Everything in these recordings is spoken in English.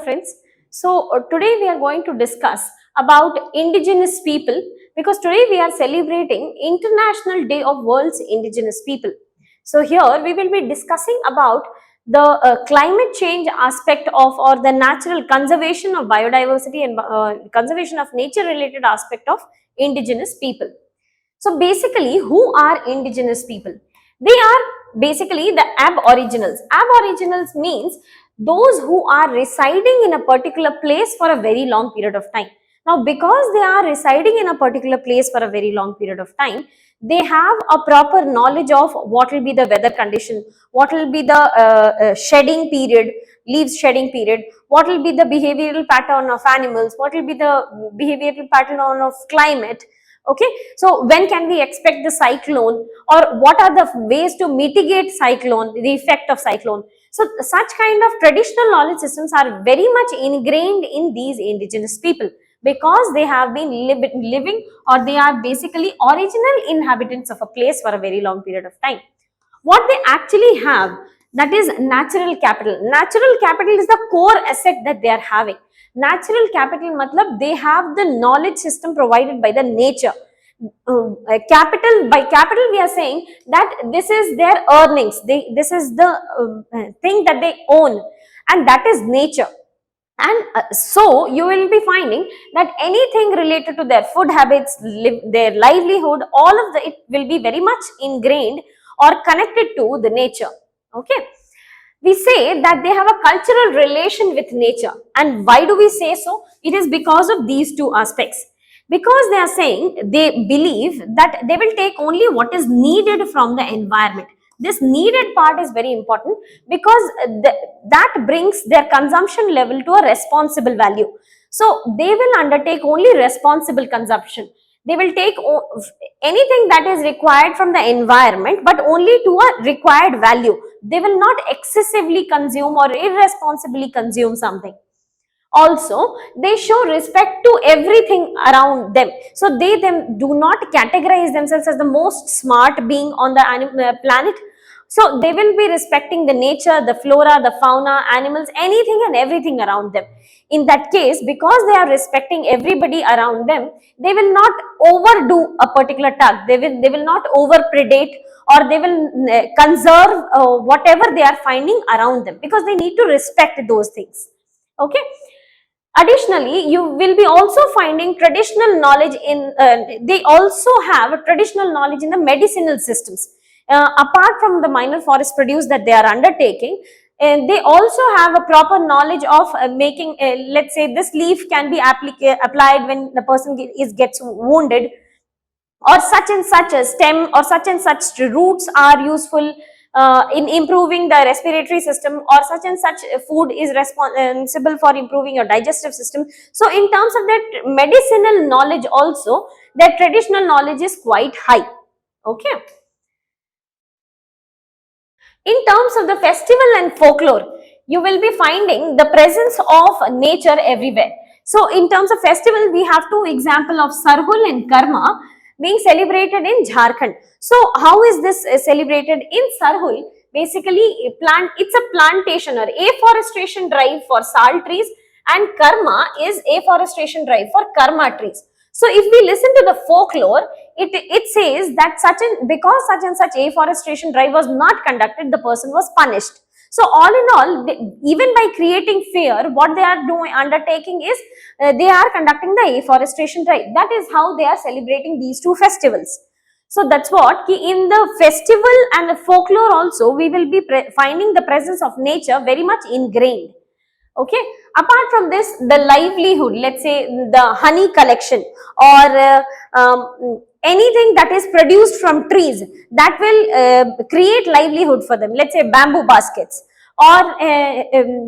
Friends. Today we are going to discuss about indigenous people, because today we are celebrating International Day of World's Indigenous People. So here we will be discussing about the climate change aspect of, or the natural conservation of biodiversity and conservation of nature related aspect of indigenous people. So basically, who are indigenous people? They are basically the Aboriginals. Aboriginals means those who are residing in a particular place for a very long period of time. Now, because they are residing in a particular place for a very long period of time, they have a proper knowledge of what will be the weather condition, what will be the shedding period, leaves shedding period, what will be the behavioral pattern of animals, what will be the behavioral pattern of climate. Okay, so when can we expect the cyclone, or what are the ways to mitigate cyclone, the effect of cyclone? So such kind of traditional knowledge systems are very much ingrained in these indigenous people, because they have been living, or they are basically original inhabitants of a place for a very long period of time. What they actually have, that is natural capital. Natural capital is the core asset that they are having. Natural capital matlab they have the knowledge system provided by the nature. Capital, by capital we are saying that this is their earnings, this is the thing that they own, and that is nature. And so you will be finding that anything related to their food habits, their livelihood, all of it will be very much ingrained or connected to the nature. Okay, we say that they have a cultural relation with nature. And why do we say so? It is because of these two aspects. Because they are saying, they believe that they will take only what is needed from the environment. This needed part is very important, because that brings their consumption level to a responsible value. So they will undertake only responsible consumption. They will take anything that is required from the environment, but only to a required value. They will not excessively consume or irresponsibly consume something. Also, they show respect to everything around them. So they do not categorize themselves as the most smart being on the planet. So they will be respecting the nature, the flora, the fauna, animals, anything and everything around them. In that case, because they are respecting everybody around them, they will not overdo a particular task. They will not over predate, or they will conserve whatever they are finding around them, because they need to respect those things. Okay. Additionally, you will be also finding traditional knowledge in, they also have traditional knowledge in the medicinal systems. Apart from the minor forest produce that they are undertaking, and they also have a proper knowledge of making, let's say this leaf can be applied when the person gets wounded, or such and such a stem or such and such roots are useful in improving the respiratory system, or such and such food is responsible for improving your digestive system. So in terms of that medicinal knowledge also, their traditional knowledge is quite high. Okay. In terms of the festival and folklore, you will be finding the presence of nature everywhere. So in terms of festival, we have two examples of Sarhul and Karma being celebrated in Jharkhand. So how is this celebrated? In Sarhul, basically it's a plantation or afforestation drive for sal trees, and Karma is afforestation drive for Karma trees. So if we listen to the folklore, it says that because such and such afforestation drive was not conducted, the person was punished. So all in all, even by creating fear, what they are undertaking is they are conducting the afforestation drive. That is how they are celebrating these two festivals. So that's what in the festival and the folklore also, we will be finding the presence of nature very much ingrained. Okay. Apart from this, the livelihood, let's say the honey collection, or anything that is produced from trees, that will create livelihood for them. Let's say bamboo baskets or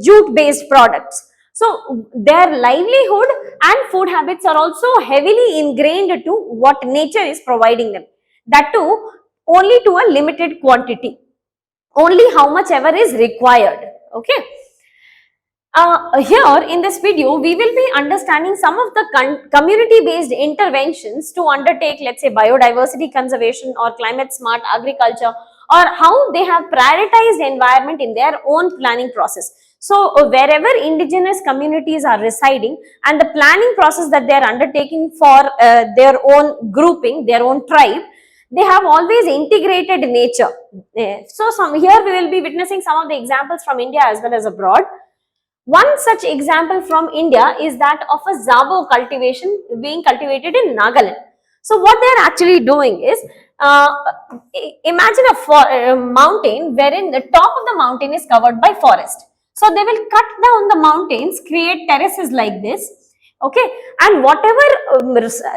jute based products. So their livelihood and food habits are also heavily ingrained to what nature is providing them. That too, only to a limited quantity, only how much ever is required. Okay. Here in this video, we will be understanding some of the community-based interventions to undertake, let's say, biodiversity conservation or climate-smart agriculture, or how they have prioritized environment in their own planning process. So wherever indigenous communities are residing, and the planning process that they are undertaking for their own grouping, their own tribe, they have always integrated nature. So here we will be witnessing some of the examples from India as well as abroad. One such example from India is that of a Zabo cultivation being cultivated in Nagaland. So what they are actually doing is, uh, imagine a mountain wherein the top of the mountain is covered by forest. So they will cut down the mountains, create terraces like this, okay, and whatever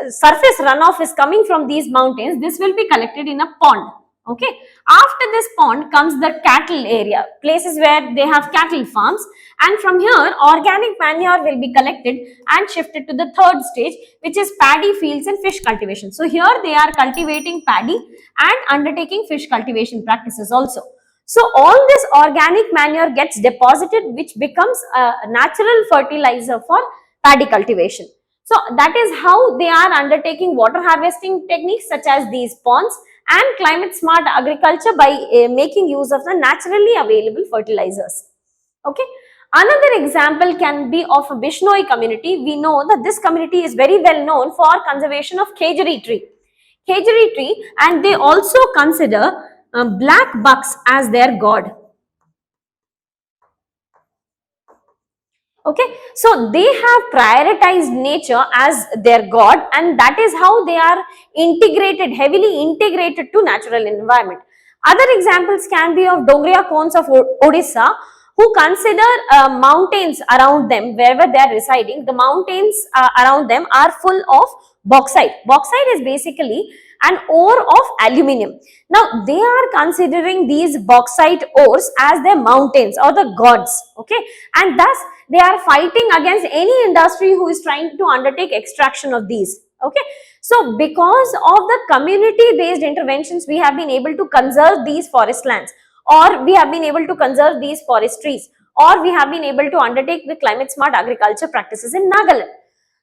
surface runoff is coming from these mountains, this will be collected in a pond. Okay, after this pond comes the cattle area, places where they have cattle farms, and from here organic manure will be collected and shifted to the third stage, which is paddy fields and fish cultivation. So here they are cultivating paddy and undertaking fish cultivation practices also. So all this organic manure gets deposited, which becomes a natural fertilizer for paddy cultivation. So that is how they are undertaking water harvesting techniques such as these ponds and climate smart agriculture by making use of the naturally available fertilizers. Okay. Another example can be of a Bishnoi community. We know that this community is very well known for conservation of Kejari tree. Kejari tree, and they also consider black bucks as their god. Okay, so they have prioritized nature as their god, and that is how they are integrated, heavily integrated to natural environment. Other examples can be of Dongria cones of Odisha, who consider mountains around them wherever they are residing. The mountains around them are full of bauxite. Bauxite is basically an ore of aluminium. Now they are considering these bauxite ores as their mountains or the gods. Okay, and thus they are fighting against any industry who is trying to undertake extraction of these. Okay, so because of the community based interventions, we have been able to conserve these forest lands, or we have been able to conserve these forest trees, or we have been able to undertake the climate smart agriculture practices in Nagaland.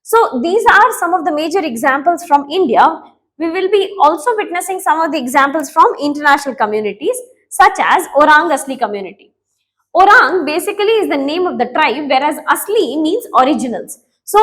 So these are some of the major examples from India. We will be also witnessing some of the examples from international communities such as Orang Asli community. Orang basically is the name of the tribe, whereas Asli means originals. So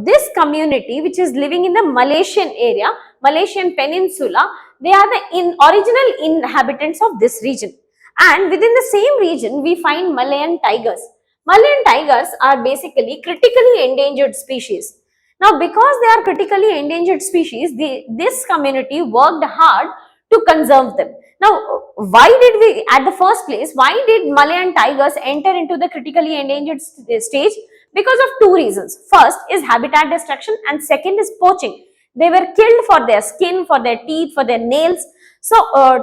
this community, which is living in the Malaysian area, Malaysian peninsula, they are the original inhabitants of this region. And within the same region, we find Malayan tigers. Malayan tigers are basically critically endangered species. Now, because they are critically endangered species, this community worked hard to conserve them. Now, why did we, at the first place, why did Malayan tigers enter into the critically endangered stage? Because of two reasons. First is habitat destruction, and second is poaching. They were killed for their skin, for their teeth, for their nails. So,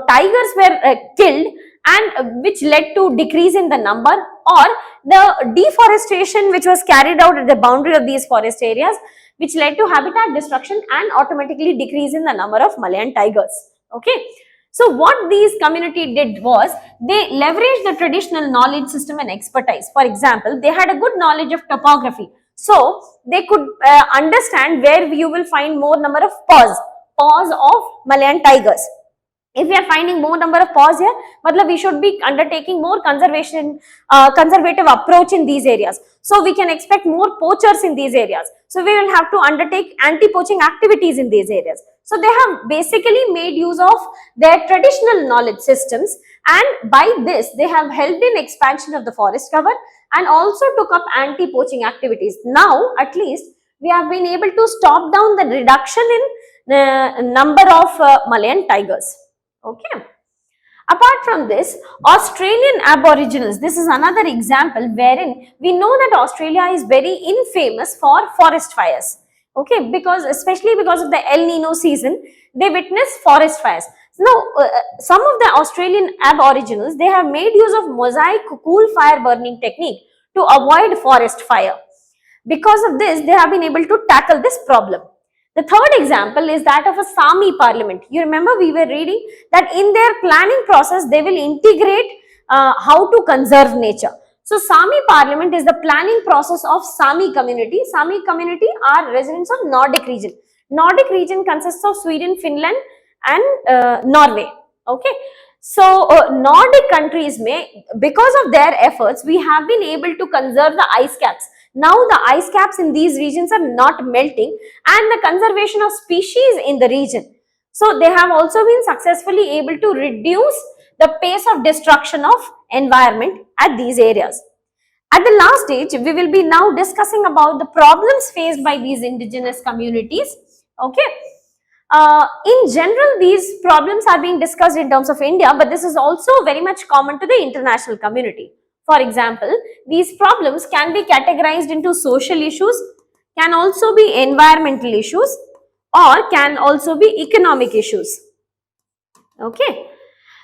tigers were killed, and which led to decrease in the number, or the deforestation which was carried out at the boundary of these forest areas, which led to habitat destruction and automatically decrease in the number of Malayan tigers. Okay. So what these community did was, they leveraged the traditional knowledge system and expertise. For example, they had a good knowledge of topography. So they could understand where you will find more number of paws of Malayan tigers. If we are finding more number of paws here, matlab we should be undertaking more conservative approach in these areas. So we can expect more poachers in these areas. So we will have to undertake anti-poaching activities in these areas. So they have basically made use of their traditional knowledge systems, and by this they have helped in expansion of the forest cover and also took up anti-poaching activities. Now at least we have been able to stop down the reduction in the number of Malayan tigers. Okay. Apart from this, Australian Aboriginals, this is another example wherein we know that Australia is very infamous for forest fires. Okay, because especially because of the El Nino season, they witness forest fires. Now, some of the Australian Aboriginals, they have made use of mosaic cool fire burning technique to avoid forest fire. Because of this, they have been able to tackle this problem. The third example is that of a Sami parliament. You remember we were reading that in their planning process, they will integrate how to conserve nature. So Sami parliament is the planning process of Sami community. Sami community are residents of Nordic region. Nordic region consists of Sweden, Finland and Norway. Okay. So Nordic countries may, because of their efforts, we have been able to conserve the ice caps. Now the ice caps in these regions are not melting, and the conservation of species in the region. So they have also been successfully able to reduce the pace of destruction of environment at these areas. At the last stage, we will be now discussing about the problems faced by these indigenous communities. Okay. In general, these problems are being discussed in terms of India, but this is also very much common to the international community. For example, these problems can be categorized into social issues, can also be environmental issues, or can also be economic issues. Okay.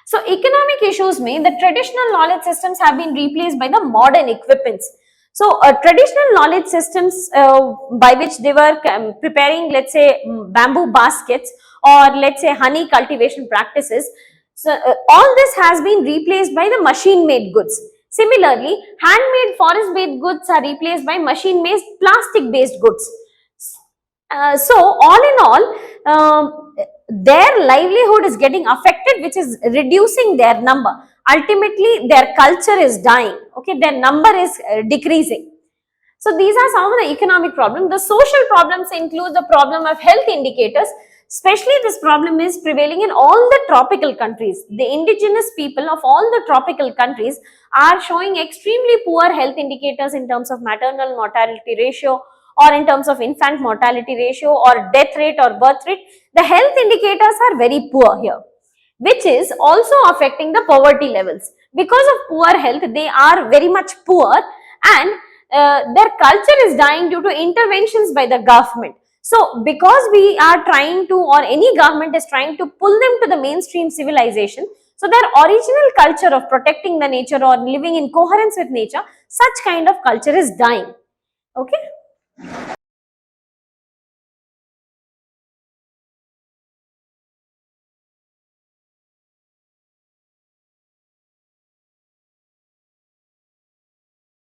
So economic issues mean the traditional knowledge systems have been replaced by the modern equipments. So traditional knowledge systems by which they were preparing, let's say, bamboo baskets, or let's say honey cultivation practices. So all this has been replaced by the machine made goods. Similarly, handmade forest based goods are replaced by machine made plastic based goods. So all in all, their livelihood is getting affected, which is reducing their number. Ultimately, their culture is dying. Okay, their number is decreasing. So these are some of the economic problems. The social problems include the problem of health indicators. Especially this problem is prevailing in all the tropical countries. The indigenous people of all the tropical countries are showing extremely poor health indicators in terms of maternal mortality ratio, or in terms of infant mortality ratio, or death rate or birth rate. The health indicators are very poor here, which is also affecting the poverty levels. Because of poor health, they are very much poor, and their culture is dying due to interventions by the government. So because we are trying to, or any government is trying to pull them to the mainstream civilization, so their original culture of protecting the nature or living in coherence with nature, such kind of culture is dying. Okay.